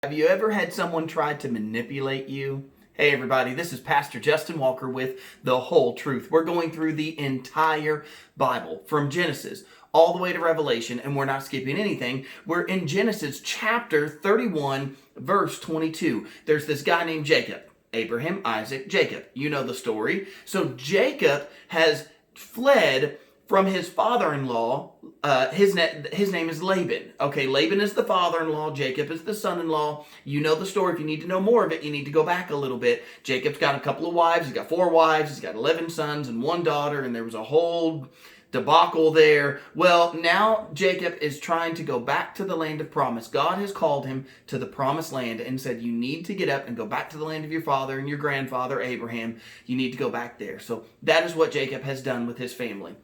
Have you ever had someone try to manipulate you? Hey everybody, this is Pastor Justin Walker with The Whole Truth. We're going through the entire Bible from Genesis all the way to Revelation, and we're not skipping anything. We're in Genesis chapter 31, verse 22. There's this guy named Jacob. Abraham, Isaac, Jacob. You know the story. So Jacob has fled from his father-in-law. His name is Laban. Okay, Laban is the father-in-law. Jacob is the son-in-law. You know the story. If you need to know more of it, you need to go back a little bit. Jacob's got a couple of wives. He's got 4 wives. He's got 11 sons and 1 daughter, and there was a whole debacle there. Well, now Jacob is trying to go back to the land of promise. God has called him to the promised land and said, you need to get up and go back to the land of your father and your grandfather, Abraham. You need to go back there. So that is what Jacob has done with his family.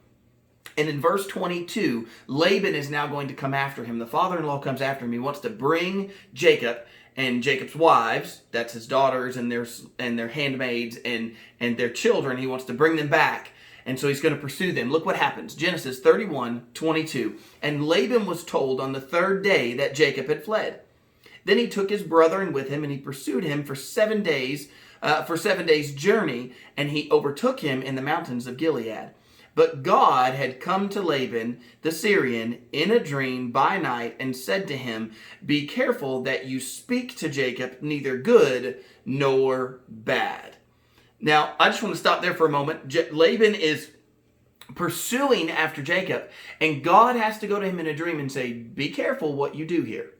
And in verse 22, Laban is now going to come after him. The father-in-law comes after him. He wants to bring Jacob and Jacob's wives, that's his daughters and their handmaids and their children. He wants to bring them back. And so he's going to pursue them. Look what happens. Genesis 31:22. And Laban was told on the 3rd day that Jacob had fled. Then he took his brethren with him, and he pursued him for 7 days, for 7 days' journey, and he overtook him in the mountains of Gilead. But God had come to Laban the Syrian in a dream by night and said to him, be careful that you speak to Jacob neither good nor bad. Now, I just want to stop there for a moment. Laban is pursuing after Jacob, and God has to go to him in a dream and say, be careful what you do here.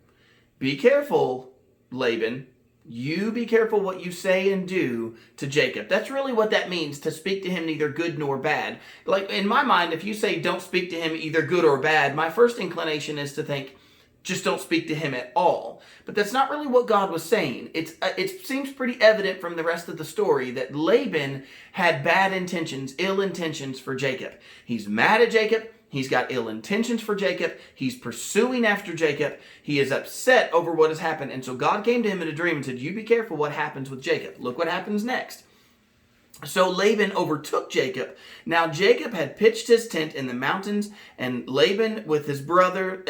Be careful, Laban. You be careful what you say and do to Jacob. That's really what that means, to speak to him neither good nor bad. Like, in my mind, if you say don't speak to him either good or bad, my first inclination is to think, just don't speak to him at all. But that's not really what God was saying. It seems pretty evident from the rest of the story that Laban had bad intentions, ill intentions for Jacob. He's mad at Jacob. He's got ill intentions for Jacob. He's pursuing after Jacob. He is upset over what has happened. And so God came to him in a dream and said, you be careful what happens with Jacob. Look what happens next. So Laban overtook Jacob. Now Jacob had pitched his tent in the mountains, and Laban with his brethren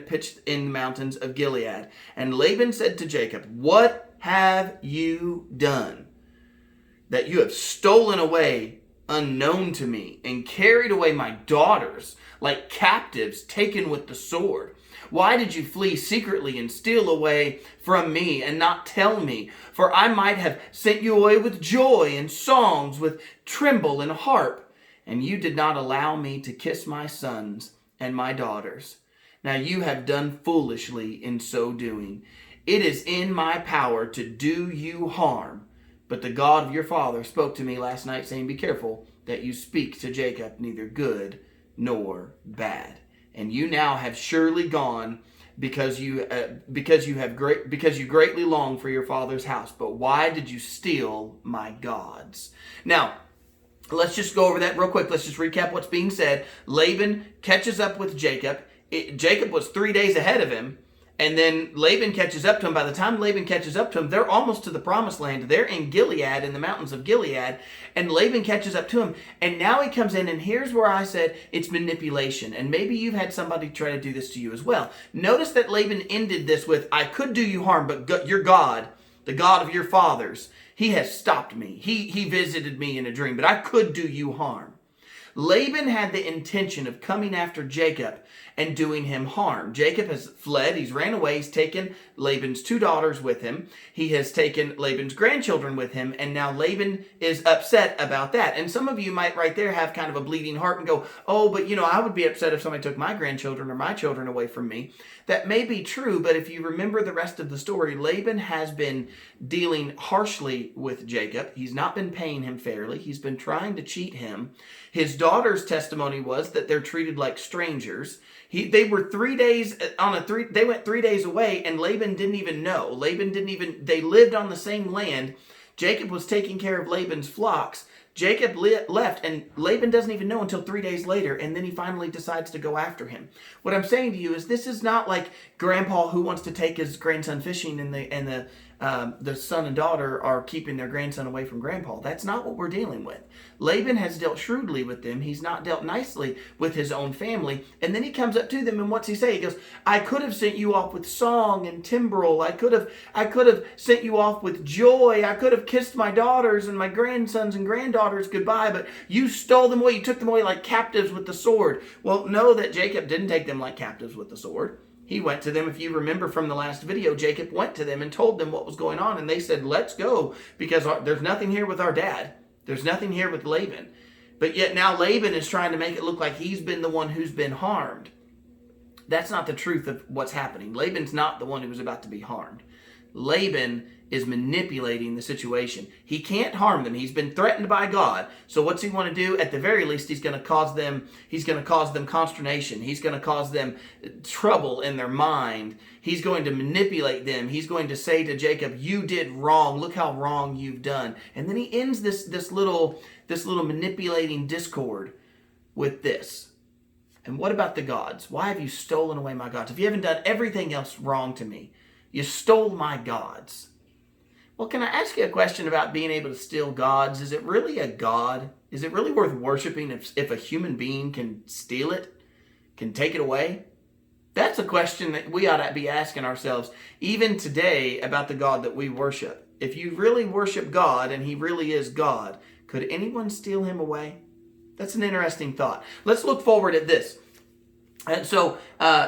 pitched in the mountains of Gilead. And Laban said to Jacob, what have you done? That you have stolen away unknown to me, and carried away my daughters like captives taken with the sword. Why did you flee secretly and steal away from me and not tell me? For I might have sent you away with joy and songs, with timbrel and harp. And you did not allow me to kiss my sons and my daughters. Now you have done foolishly in so doing. It is in my power to do you harm. But the God of your father spoke to me last night, saying, be careful that you speak to Jacob neither good nor bad. And you now have surely gone because you greatly long for your father's house. But why did you steal my gods? Now, let's just go over that real quick. Let's just recap what's being said. Laban catches up with Jacob. Jacob was 3 days ahead of him. And then Laban catches up to him. By the time Laban catches up to him, they're almost to the promised land. They're in Gilead, in the mountains of Gilead. And Laban catches up to him. And now he comes in, and here's where I said it's manipulation. And maybe you've had somebody try to do this to you as well. Notice that Laban ended this with, I could do you harm, but your God, the God of your fathers, he has stopped me. He visited me in a dream, but I could do you harm. Laban had the intention of coming after Jacob and doing him harm. Jacob has fled. He's ran away. He's taken Laban's 2 daughters with him. He has taken Laban's grandchildren with him. And now Laban is upset about that. And some of you might right there have kind of a bleeding heart and go, oh, but I would be upset if somebody took my grandchildren or my children away from me. That may be true, but if you remember the rest of the story, Laban has been dealing harshly with Jacob. He's not been paying him fairly. He's been trying to cheat him. His daughter's testimony was that they're treated like strangers. They were 3 days they went 3 days away, and Laban didn't even know. They lived on the same land. Jacob was taking care of Laban's flocks. Jacob left, and Laban doesn't even know until 3 days later, and then he finally decides to go after him. What I'm saying to you is this is not like grandpa who wants to take his grandson fishing, and the son and daughter are keeping their grandson away from grandpa. That's not what we're dealing with. Laban has dealt shrewdly with them. He's not dealt nicely with his own family. And then he comes up to them, and what's he say? He goes, I could have sent you off with song and timbrel. I could have sent you off with joy. I could have kissed my daughters and my grandsons and granddaughters goodbye, but you stole them away. You took them away like captives with the sword. Well, know that Jacob didn't take them like captives with the sword. He went to them. If you remember from the last video, Jacob went to them and told them what was going on, and they said, let's go, because there's nothing here with our dad. There's nothing here with Laban. But yet now Laban is trying to make it look like he's been the one who's been harmed. That's not the truth of what's happening. Laban's not the one who was about to be harmed. Laban is manipulating the situation. He can't harm them. He's been threatened by God. So what's he want to do? At the very least, he's going to cause them consternation. He's going to cause them trouble in their mind. He's going to manipulate them. He's going to say to Jacob, you did wrong. Look how wrong you've done. And then he ends this little manipulating discord with this. And what about the gods? Why have you stolen away my gods? If you haven't done everything else wrong to me, you stole my gods. Well, can I ask you a question about being able to steal gods? Is it really a god? Is it really worth worshiping if a human being can steal it, can take it away? That's a question that we ought to be asking ourselves even today about the God that we worship. If you really worship God and he really is God, could anyone steal him away? That's an interesting thought. Let's look forward at this. And so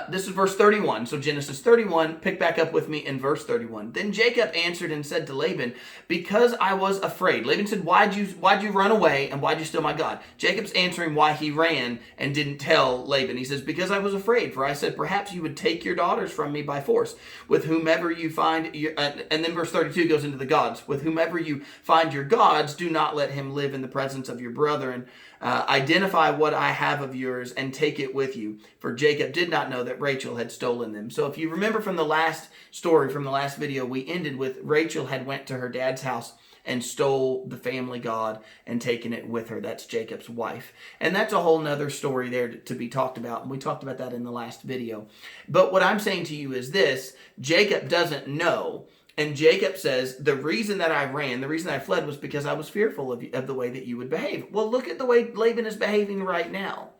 this is verse 31. So Genesis 31, pick back up with me in verse 31. Then Jacob answered and said to Laban, because I was afraid. Laban said, why'd you run away and why'd you steal my God? Jacob's answering why he ran and didn't tell Laban. He says, because I was afraid, for I said, perhaps you would take your daughters from me by force. With whomever you find, and then verse 32 goes into the gods. With whomever you find your gods, do not let him live in the presence of your brethren. Identify what I have of yours and take it with you. For Jacob did not know that Rachel had stolen them. So if you remember from the last story, from the last video, we ended with Rachel had went to her dad's house and stole the family god and taken it with her. That's Jacob's wife. And that's a whole nother story there to be talked about. And we talked about that in the last video. But what I'm saying to you is this: Jacob doesn't know. And Jacob says, the reason that I ran, the reason I fled was because I was fearful of the way that you would behave. Well, look at the way Laban is behaving right now.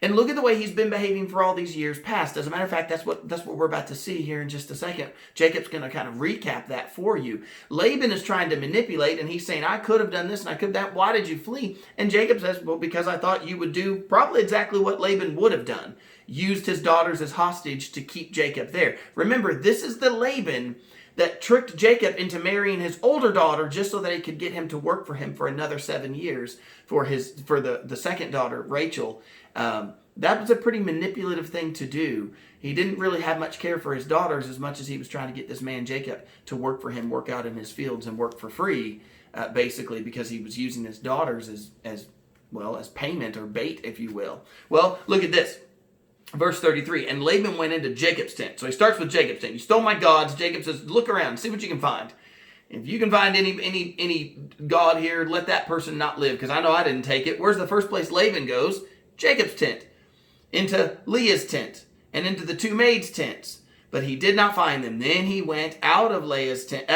And look at the way he's been behaving for all these years past. As a matter of fact, that's what we're about to see here in just a second. Jacob's going to kind of recap that for you. Laban is trying to manipulate, and he's saying, I could have done this and I could have that. Why did you flee? And Jacob says, well, because I thought you would do probably exactly what Laban would have done. Used his daughters as hostage to keep Jacob there. Remember, this is the Laban that tricked Jacob into marrying his older daughter just so that he could get him to work for him for another 7 years for the second daughter, Rachel. That was a pretty manipulative thing to do. He didn't really have much care for his daughters as much as he was trying to get this man Jacob to work for him, work out in his fields and work for free, basically because he was using his daughters as payment or bait, if you will. Well, look at this. Verse 33, and Laban went into Jacob's tent. So he starts with Jacob's tent. You stole my gods. Jacob says, look around, see what you can find. If you can find any god here, let that person not live, because I know I didn't take it. Where's the first place Laban goes? Jacob's tent. Into Leah's tent, and into the two maids' tents. But he did not find them. Then he went out of Leah's tent,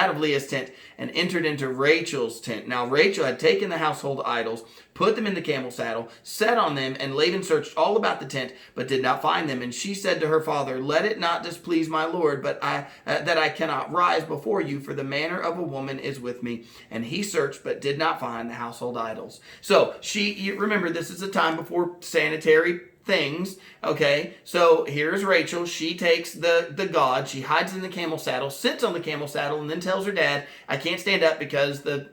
and entered into Rachel's tent. Now Rachel had taken the household idols, put them in the camel saddle, sat on them, and Laban searched all about the tent, but did not find them. And she said to her father, let it not displease my lord, but that I cannot rise before you, for the manner of a woman is with me. And he searched, but did not find the household idols. So you remember, this is a time before sanitary things. Okay, so here's Rachel. She takes the god, she hides in the camel saddle, sits on the camel saddle, and then tells her dad, I can't stand up because the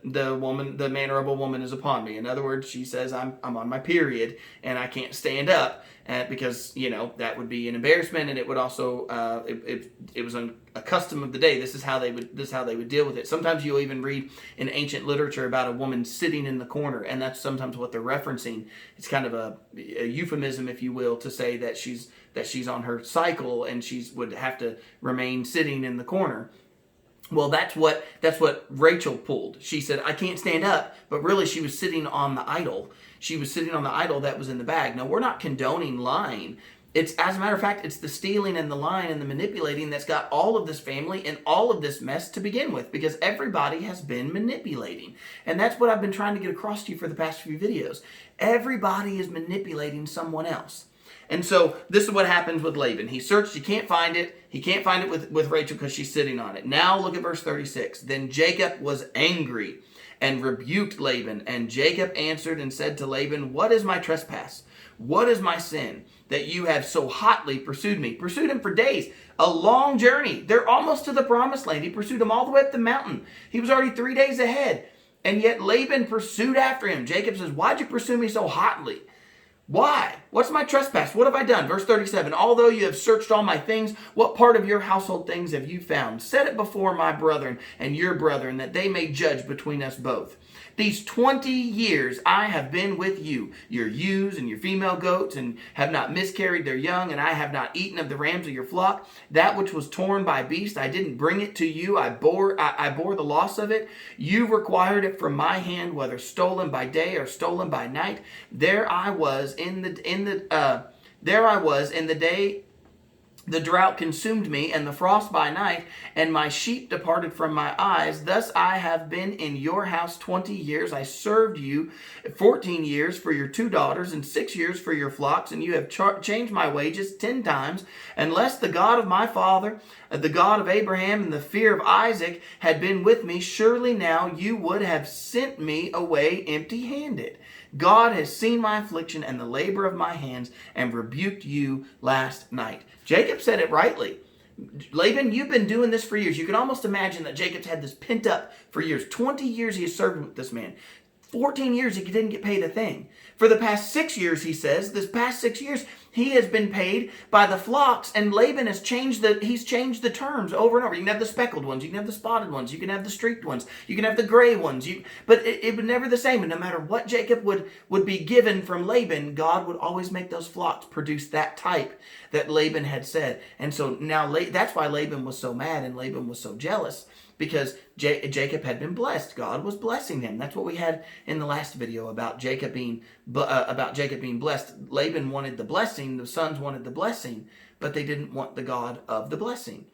manner of a woman is upon me. In other words, she says, I'm on my period and I can't stand up because that would be an embarrassment, and it would also it was a custom of the day. This is how they would deal with it. Sometimes you'll even read in ancient literature about a woman sitting in the corner, and that's sometimes what they're referencing. It's kind of a euphemism, if you will, to say that she's on her cycle and would have to remain sitting in the corner. Well, that's what Rachel pulled. She said, I can't stand up, but really she was sitting on the idol. She was sitting on the idol that was in the bag. Now, we're not condoning lying. It's, as a matter of fact, it's the stealing and the lying and the manipulating that's got all of this family and all of this mess to begin with, because everybody has been manipulating. And that's what I've been trying to get across to you for the past few videos. Everybody is manipulating someone else. And so this is what happens with Laban. He searched, he can't find it. He can't find it with Rachel because she's sitting on it. Now look at verse 36. Then Jacob was angry and rebuked Laban. And Jacob answered and said to Laban, what is my trespass? What is my sin that you have so hotly pursued me? Pursued him for days, a long journey. They're almost to the promised land. He pursued him all the way up the mountain. He was already 3 days ahead. And yet Laban pursued after him. Jacob says, why'd you pursue me so hotly? Why? What's my trespass? What have I done? Verse 37, although you have searched all my things, what part of your household things have you found? Set it before my brethren and your brethren, that they may judge between us both. These 20 years I have been with you, your ewes and your female goats, and have not miscarried their young, and I have not eaten of the rams of your flock. That which was torn by beast, I didn't bring it to you. I bore the loss of it. You required it from my hand, whether stolen by day or stolen by night. There I was in the day the drought consumed me, and the frost by night, and my sheep departed from my eyes. Thus I have been in your house 20 years. I served you 14 years for your 2 daughters, and 6 years for your flocks, and you have changed my wages 10 times. Unless the God of my father, the God of Abraham, and the fear of Isaac had been with me, surely now you would have sent me away empty-handed. God has seen my affliction and the labor of my hands, and rebuked you last night. Jacob said it rightly. Laban, you've been doing this for years. You can almost imagine that Jacob's had this pent up for years. 20 years he has served with this man. 14 years he didn't get paid a thing. For the past 6 years, he says, this past 6 years, he has been paid by the flocks, and Laban has changed the terms over and over. You can have the speckled ones, you can have the spotted ones, you can have the streaked ones, you can have the gray ones, but it was never the same. And no matter what Jacob would be given from Laban, God would always make those flocks produce that type that Laban had said. And so now that's why Laban was so mad and Laban was so jealous, because Jacob had been blessed. God was blessing him. That's what we had in the last video about Jacob being blessed. Laban wanted the blessing. The sons wanted the blessing, but they didn't want the God of the blessing.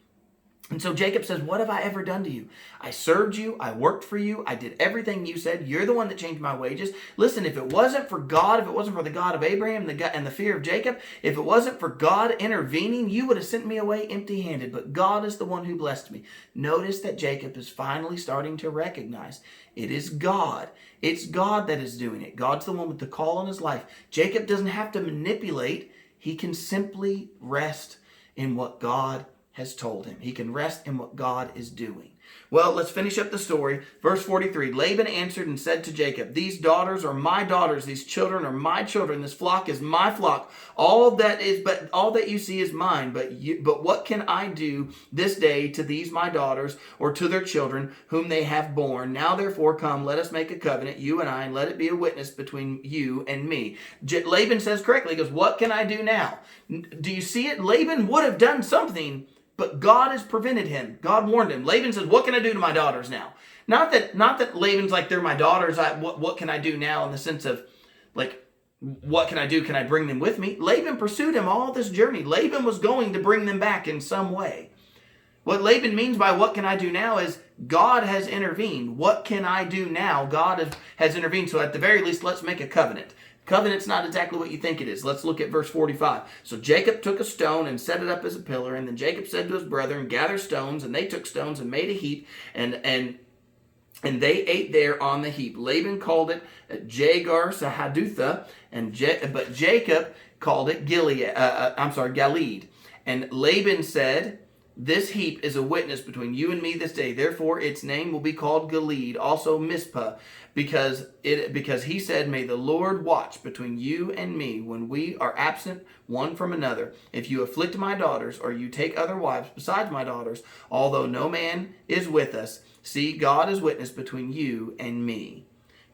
And so Jacob says, what have I ever done to you? I served you. I worked for you. I did everything you said. You're the one that changed my wages. Listen, if it wasn't for God, if it wasn't for the God of Abraham and the fear of Jacob, if it wasn't for God intervening, you would have sent me away empty-handed. But God is the one who blessed me. Notice that Jacob is finally starting to recognize it is God. It's God that is doing it. God's the one with the call on his life. Jacob doesn't have to manipulate. He can simply rest in what God has told him. He can rest in what God is doing. Well, let's finish up the story. Verse 43, Laban answered and said to Jacob, these daughters are my daughters, these children are my children, this flock is my flock. All that you see is mine, but what can I do this day to these my daughters, or to their children whom they have borne? Now therefore come, let us make a covenant, you and I, and let it be a witness between you and me. Laban says correctly, he goes, what can I do now? Do you see it? Laban would have done something, but God has prevented him. God warned him. Laban says, what can I do to my daughters now? Not that Laban's like, they're my daughters. What can I do now, in the sense of, like, what can I do? Can I bring them with me? Laban pursued him all this journey. Laban was going to bring them back in some way. What Laban means by what can I do now is God has intervened. What can I do now? God has intervened. So at the very least, let's make a covenant. Covenant's not exactly what you think it is. Let's look at verse 45. So Jacob took a stone and set it up as a pillar, and then Jacob said to his brethren, gather stones, and they took stones and made a heap, and they ate there on the heap. Laban called it Jagar Sahadutha, but Jacob called it Gilead. And Laban said, this heap is a witness between you and me this day. Therefore, its name will be called Gilead, also Mizpah, because he said, may the Lord watch between you and me when we are absent one from another. If you afflict my daughters, or you take other wives besides my daughters, although no man is with us, see, God is witness between you and me.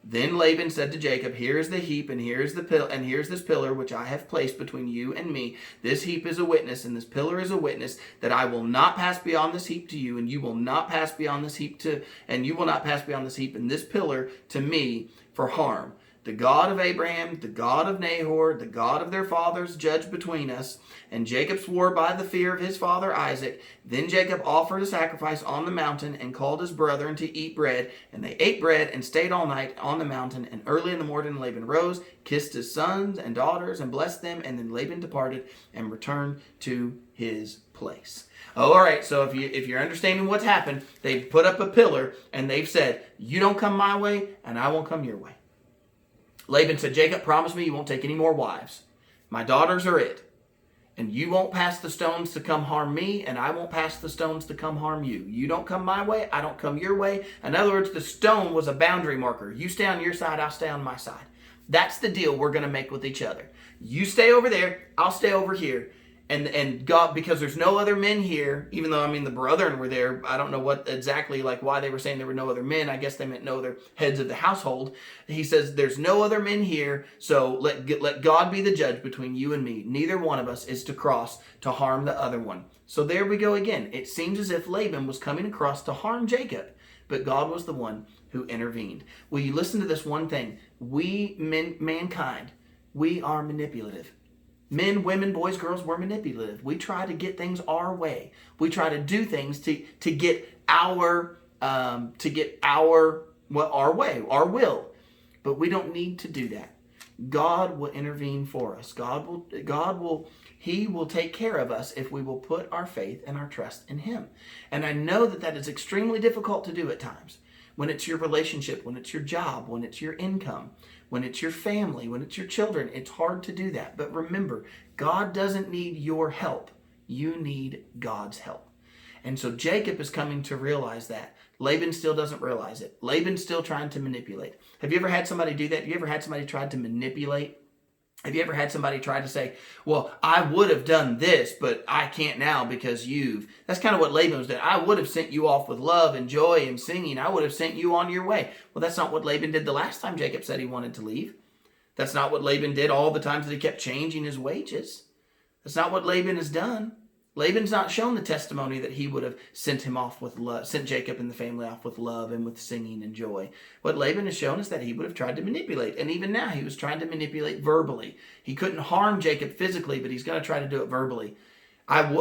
Then Laban said to Jacob, here is the heap, and here is this pillar which I have placed between you and me. This heap is a witness, and this pillar is a witness that I will not pass beyond this heap to you, and you will not pass beyond this heap and this pillar to me for harm. The God of Abraham, the God of Nahor, the God of their fathers, judge between us. And Jacob swore by the fear of his father Isaac. Then Jacob offered a sacrifice on the mountain and called his brethren to eat bread. And they ate bread and stayed all night on the mountain. And early in the morning Laban rose, kissed his sons and daughters, and blessed them. And then Laban departed and returned to his place. Oh, all right, so if you're understanding what's happened, they've put up a pillar and they've said, you don't come my way and I won't come your way. Laban said, Jacob, promise me you won't take any more wives. My daughters are it. And you won't pass the stones to come harm me, and I won't pass the stones to come harm you. You don't come my way, I don't come your way. In other words, the stone was a boundary marker. You stay on your side, I'll stay on my side. That's the deal we're going to make with each other. You stay over there, I'll stay over here. And God, because there's no other men here, even though, the brethren were there. I don't know what exactly, why they were saying there were no other men. I guess they meant no other heads of the household. He says, there's no other men here, so let God be the judge between you and me. Neither one of us is to cross to harm the other one. So there we go again. It seems as if Laban was coming across to harm Jacob, but God was the one who intervened. Will you listen to this one thing? We, mankind, we are manipulative. Men, women, boys, girls, we're manipulative. We try to get things our way. We try to do things to get our way, our will. But we don't need to do that. God will intervene for us. He will take care of us if we will put our faith and our trust in Him. And I know that is extremely difficult to do at times. When it's your relationship, when it's your job, when it's your income, when it's your family, when it's your children, it's hard to do that. But remember, God doesn't need your help. You need God's help. And so Jacob is coming to realize that. Laban still doesn't realize it. Laban's still trying to manipulate. Have you ever had somebody do that? Have you ever had somebody try to manipulate? Have you ever had somebody try to say, well, I would have done this, but I can't now because That's kind of what Laban was doing. I would have sent you off with love and joy and singing. I would have sent you on your way. Well, that's not what Laban did the last time Jacob said he wanted to leave. That's not what Laban did all the times that he kept changing his wages. That's not what Laban has done. Laban's not shown the testimony that he would have sent him off with love, sent Jacob and the family off with love and with singing and joy. What Laban has shown is that he would have tried to manipulate. And even now, he was trying to manipulate verbally. He couldn't harm Jacob physically, but he's going to try to do it verbally. I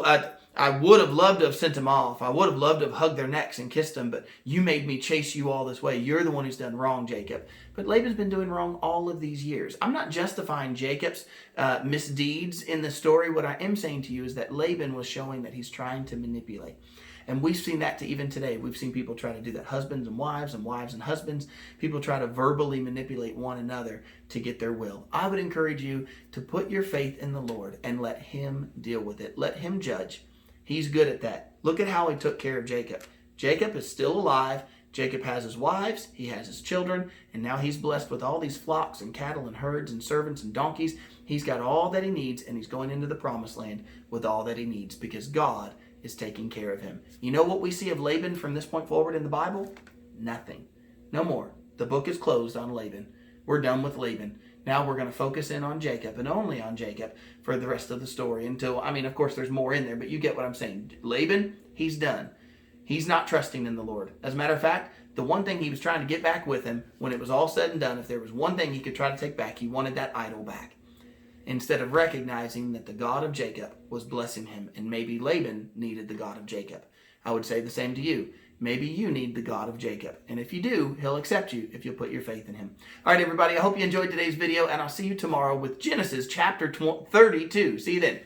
would have loved to have sent him off. I would have loved to have hugged their necks and kissed them, but you made me chase you all this way. You're the one who's done wrong, Jacob. But Laban's been doing wrong all of these years. I'm not justifying Jacob's misdeeds in the story. What I am saying to you is that Laban was showing that he's trying to manipulate. And we've seen that to even today. We've seen people try to do that. Husbands and wives and husbands. People try to verbally manipulate one another to get their will. I would encourage you to put your faith in the Lord and let Him deal with it. Let Him judge. He's good at that. Look at how He took care of Jacob. Jacob is still alive. Jacob has his wives. He has his children. And now he's blessed with all these flocks and cattle and herds and servants and donkeys. He's got all that he needs, and he's going into the promised land with all that he needs because God is taking care of him. You know what we see of Laban from this point forward in the Bible? Nothing. No more. The book is closed on Laban. We're done with Laban. Now we're going to focus in on Jacob and only on Jacob for the rest of the story until, of course there's more in there, but you get what I'm saying. Laban, he's done. He's not trusting in the Lord. As a matter of fact, the one thing he was trying to get back with him, when it was all said and done, if there was one thing he could try to take back, he wanted that idol back. Instead of recognizing that the God of Jacob was blessing him, and maybe Laban needed the God of Jacob. I would say the same to you. Maybe you need the God of Jacob. And if you do, He'll accept you if you'll put your faith in Him. All right, everybody, I hope you enjoyed today's video, and I'll see you tomorrow with Genesis chapter 32. See you then.